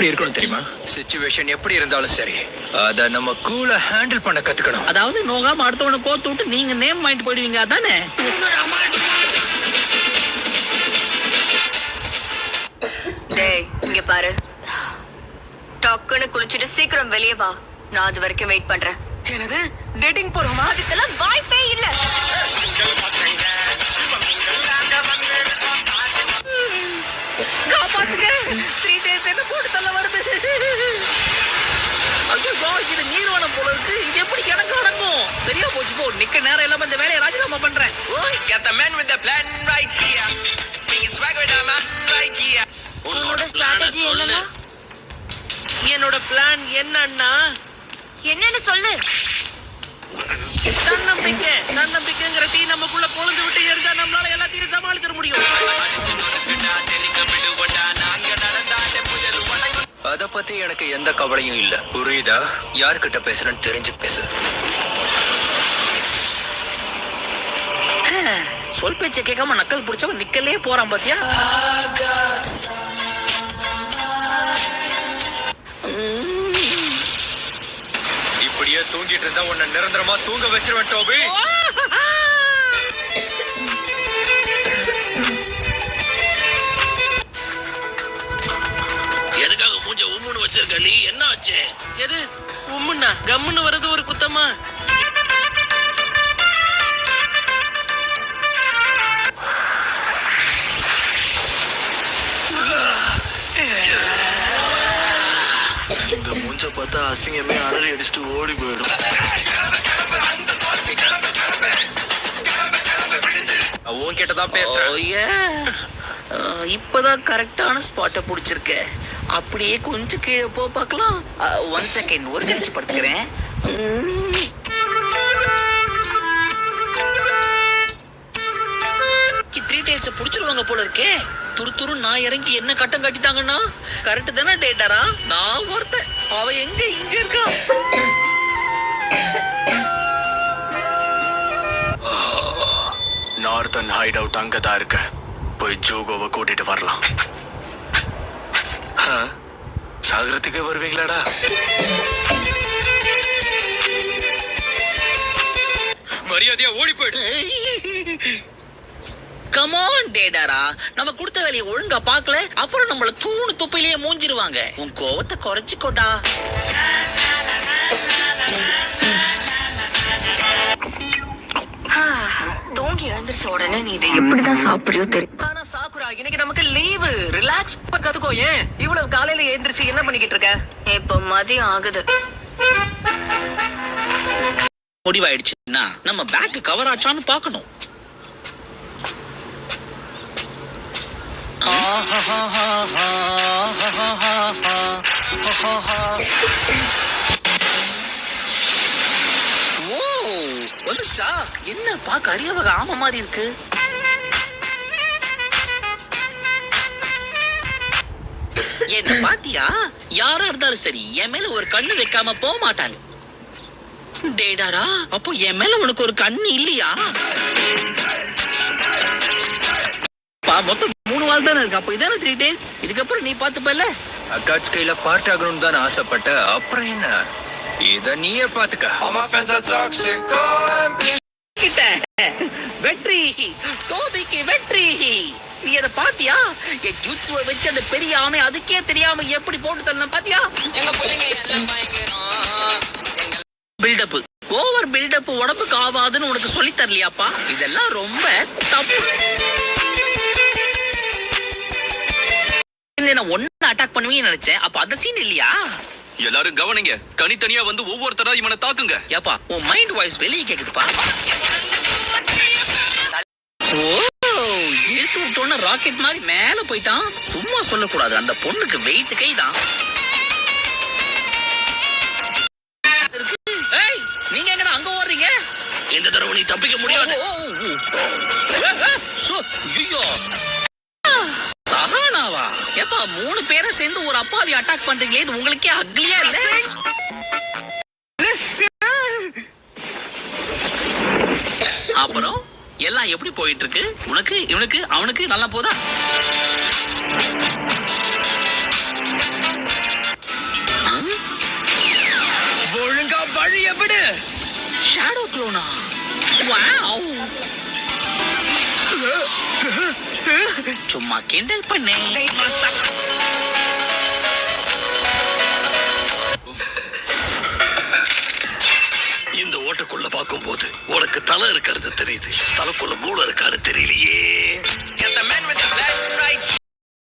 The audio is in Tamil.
எப்படி இருக்கணும் தெரியுமா? சிச்சுவேஷன் எப்படி இருந்தாலும் சரி, அத நம்ம கூலா ஹேண்டில் பண்ண கத்துக்கணும். அதாவது நோகாம அடுத்தவனை கோத்து விட்டு நீங்க நேம் வாங்கிட்டு போயிடுவீங்க அதானே? டேய் இங்க பாரு, டக்குன்னு குளிச்சுட்டு சீக்கிரம் வெளியே வா. நான் அது வரைக்கும் வெயிட் பண்றேன். என்னது டேட்டிங் போறோமா? அதுக்கெல்லாம் வாய்ப்பே இல்ல. காப்பாத்துங்க, 3 days என்ன போட்டு தள்ள வருது. ஐயோ, இது நீர்வனம் போல இருக்கு. இது எப்படி எனக்கு அடங்கும்? சரியா போச்சு போ. நிக்க நேரம் இல்லாம இந்த வேலையை ராஜினாமா பண்றேன். Get the man with the plan right here. Bring it swag with the man right here. உன்னோட ஸ்ட்ராட்டஜி என்னன்னா? என்னோட பிளான் என்னன்னா, என்னன்னு சொல்லு. தன்னம்பிக்கைங்கிற தீ நமக்குள்ள கொழுந்து விட்டு எரிஞ்சா நம்மளால எல்லாத்தையும் சமாளிச்சிட முடியும். அத பத்தி எனக்கு எந்த கவலையும் இல்ல. புரியுதா? யார்கிட்ட பேசுறேன்னு தெரிஞ்சு பேசு. சொல் பேச்ச கேட்காம நக்கல் பிடிச்சவன் நிக்கலே போறான் பாத்தியா? இப்படியே தூங்கிட்டு இருந்தா உன்னை நிரந்தரமா தூங்க வச்சிருவேன் டோபி. எதுக்காக மூஞ்ச உம்முன்னு வச்சிருக்க நீ? என்ன ஆச்சு? எது உம்முன்னா கம்முன்னு வர்றது ஒரு குத்தமா? இந்த மூஞ்ச பார்த்தா அசிங்கமே அலறி அடிச்சுட்டு ஓடி போயிடும். உன்கிட்டதான் பேசுறேன். இப்பதான் கரெக்டான ஸ்பாட்டை புடிச்சிருக்க. அப்படியே கொஞ்சம் கீழே போ பார்க்கலாம். 1 செகண்ட், ஒரு கழிச்சு படுத்துக்கிறேன். புடிச்சிருவாங்க போல இருக்கே. துரு நான் இறங்கி என்ன கட்டம் கட்டிட்டாங்கன்னா கரெக்ட் தானே டேட்டாரா? நான் ஒருத்தன், அவ எங்க இங்க இருக்கா? நார்த்தன் ஹைட் அவுட் அங்கதான் இருக்க. போய் ஜோகோவை கூட்டிட்டு வரலாம். சாகரத்துக்கு வருவீங்களாடா? மரியாதையா ஓடி போயிடு. கமான் டேடாரா, நம்ம கொடுத்த வேலையை ஒழுங்கா பாக்கல, அப்புறம் நம்மள தூணு துப்பிலேயே மூஞ்சிருவாங்க. உன் கோவத்தை குறைச்சிக்கோடா. தூங்கி எழுந்திருச்ச உடனே நீ இதை எப்படிதான் சாப்பிடுறியோ தெரியும். ஆனா சாக்குரா, இன்னைக்கு நமக்கு லீவு. ரிலாக்ஸ் கத்துக்கோ. ஏன் இவ்வளவு காலையில எழுந்திருச்சு என்ன பண்ணிக்கிட்டு இருக்க? இப்ப மதியம் ஆகுது. முடிவாயிடுச்சுன்னா நம்ம பேக் கவர் ஆச்சான்னு பாக்கணும். என்ன பாக்க அரியவக ஆம மாதிரி இருக்கு. என்ன பாத்தியா? யாரா இருந்தாலும் சரி என் மேல ஒரு கண்ணு வைக்காம போக மாட்டாங்க. டேடாரா, அப்போ என் மேல உனக்கு ஒரு கண்ணு இல்லையா? மொத்தம் 3 வால் தானே இருக்கு. அப்ப இதான 3 days. இதுக்கப்புறம் நீ பாத்துப்பல. அக்காட்சி கையில பார்ட் ஆகணும்னு தான் ஆசைப்பட்ட. அப்புறம் என்ன, இத நீயே பாத்துக்க. வெற்றி, தோபிக்கு வெற்றி. நீ அத பாத்தியா? என் ஜூட்ஸுவை வச்சு அந்த பெரிய ஆமை அதுக்கே தெரியாம எப்படி போட்டு தரலாம் பாத்தியா? பில்டப், ஓவர் பில்டப் உடம்புக்கு ஆகாதுன்னு உனக்கு சொல்லி தரலையாப்பா? இதெல்லாம் ரொம்ப தப்பு. நான் ஒன்னு அட்டாக் பண்ணுவீங்கன்னு நினைச்சேன். அப்ப அந்த சீன் இல்லையா? எல்லாரும் கவனிங்க, தனித்தனியா வந்து ஒவ்வொருத்தரா இவனை தாக்குங்க. ஏப்பா, உன் மைண்ட் வாய்ஸ் வெளியே கேக்குதுப்பா. ஓ, இழுத்து விட்டோன்னு ராக்கெட் மாதிரி மேல போயிட்டான். சும்மா சொல்லக்கூடாது, அந்த பொண்ணுக்கு வெயிட் கைதான். நீங்க எங்க அங்க ஓடுறீங்க? இந்த தடவை நீ தப்பிக்க முடியாது. சஹானாவா? ஏப்பா, 3 பேரை சேர்ந்து ஒரு அப்பாவி அட்டாக் பண்றீங்களே, இது உங்களுக்கே அக்லியா இல்ல? அப்புறம் எல்லாம் எப்படி போயிட்டு இருக்கு? உனக்கு, இவனுக்கு, அவனுக்கு நல்லா போதா? சைக்ளோனா? வாவ்! சும்மா கிண்டல் பண்ணேன். இந்த ஓட்டுக்குள்ள பார்க்கும்போது உனக்கு தலை இருக்கிறது தெரியுது, தலைக்குள்ள மூளை இருக்கான்னு தெரியலையே.